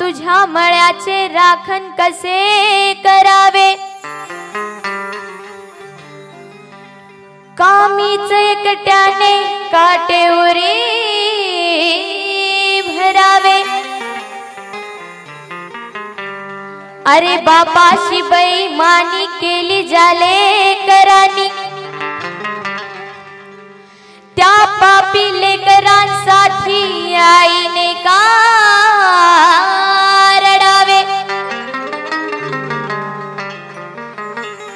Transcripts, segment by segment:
तुझ्या मळ्याचे राखण कसे करावे, कामीच एकट्याने काटेउरी भरावे। अरे बापाशी बेईमानी केली जाले करानी, त्या पापी लेकरांसाठी आईने का रडावे।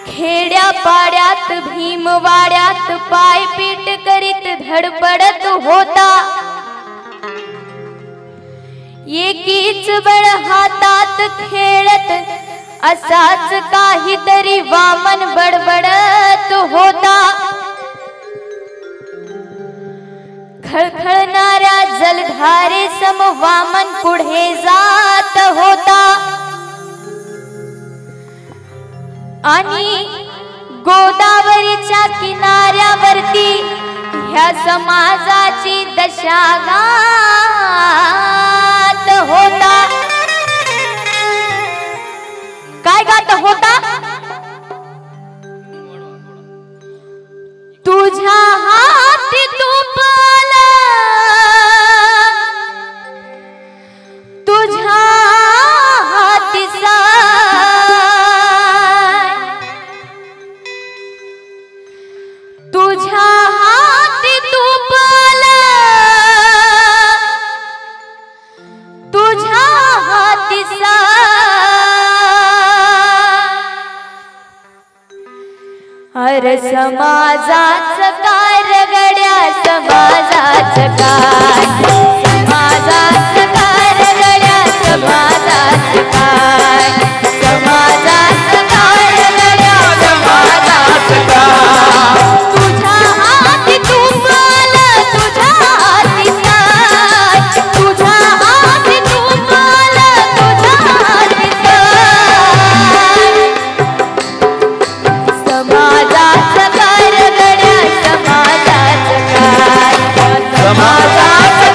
खेड्या पाड्यात भीमवाड्यात पायपीट करीत धडपडत होता, एकीच बळ हातात खेळत असाच काहीतरी वामन बडबडत होता। खळखळणाऱ्या जलधारे सम वामन पुढे जात होता आणि गोदावरीच्या किनाऱ्यावरती ह्या समाजाची दशा गात होता। काय गात होता? तुझ्या हाती तुपल, तुझ्या हाती साय, तुझ्या हाती तुपल, तुझ्या हाती हर समाजाचं काय रगड्या, समाजाचं काय, समाजाचं काय रगड्या, समाजाचं काय, समाजाचं काय रगड्या, समाजाचं काय। तुझ्या हाती तुपल, तुझ्या हाती साय, तुझ्या हाती तुपल, तुझ्या हाती साय। समाजाचं काय रगड्या, समाजाचं काय, समाजाचं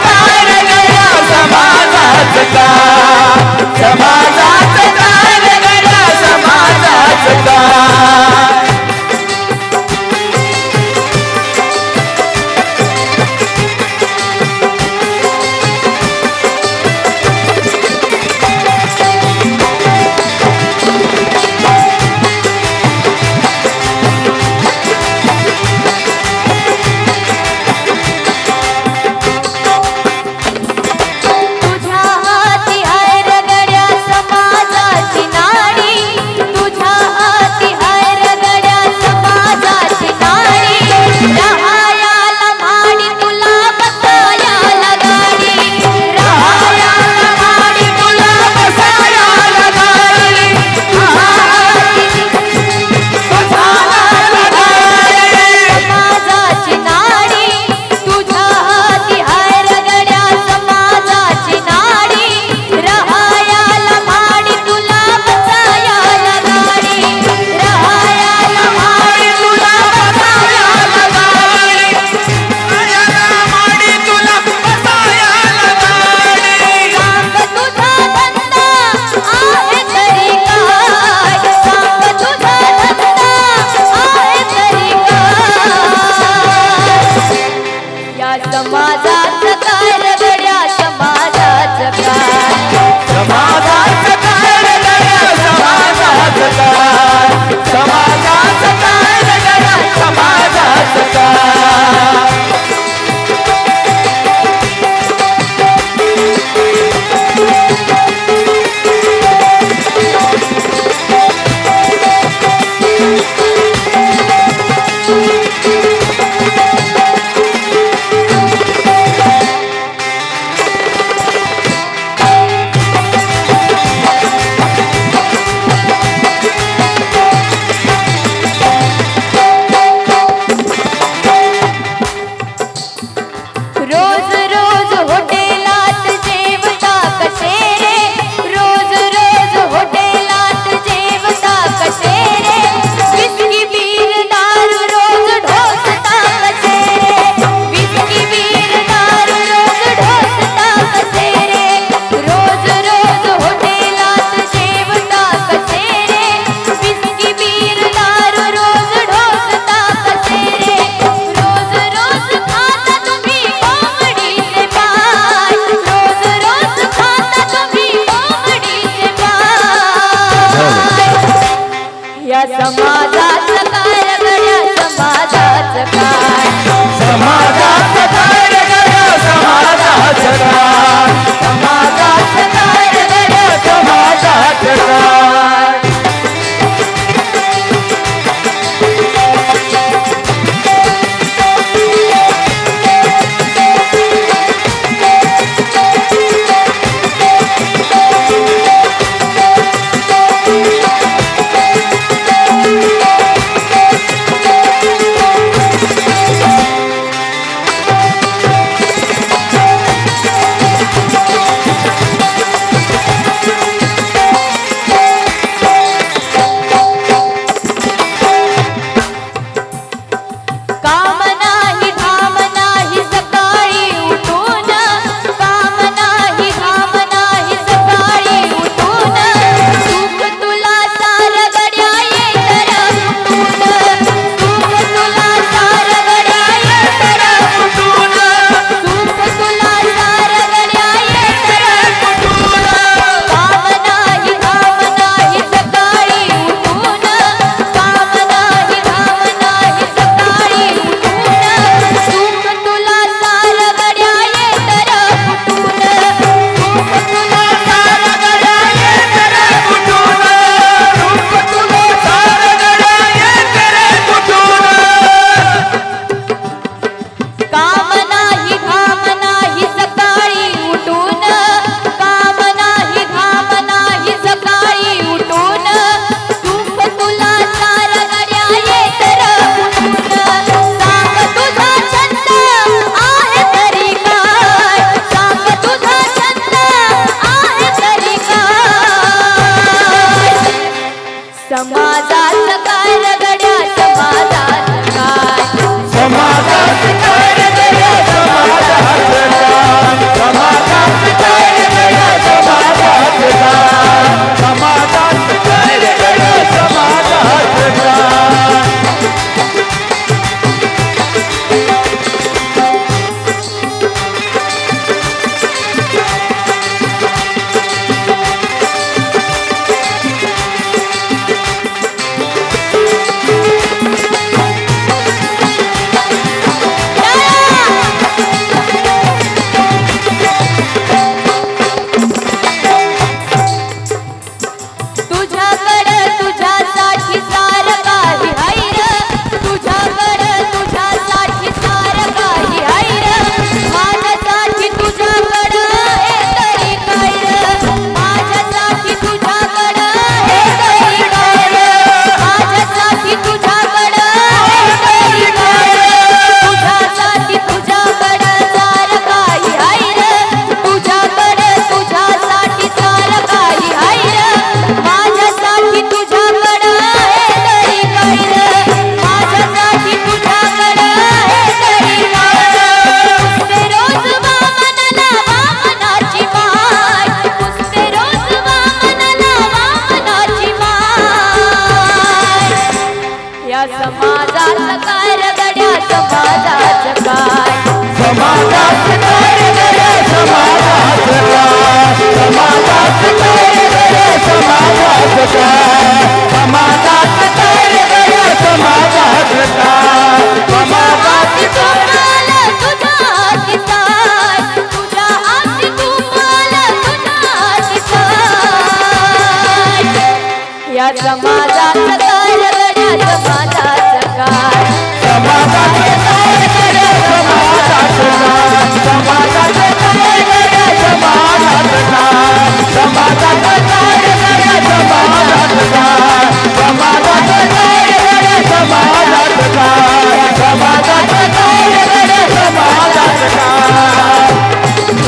समाजाचं कारगड्या समाजाचं काय समाजाचं कारगड्या समाजाचं काय समाजाचं कारगड्या समाजाचं काय समाजाचं कारगड्या समाजाचं काय समाजाचं कारगड्या समाजाचं काय समाजाचं कारगड्या समाजाचं काय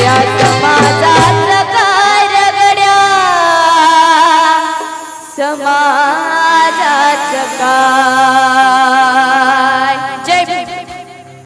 या समाजाचं कारगड्या समाजाचं काय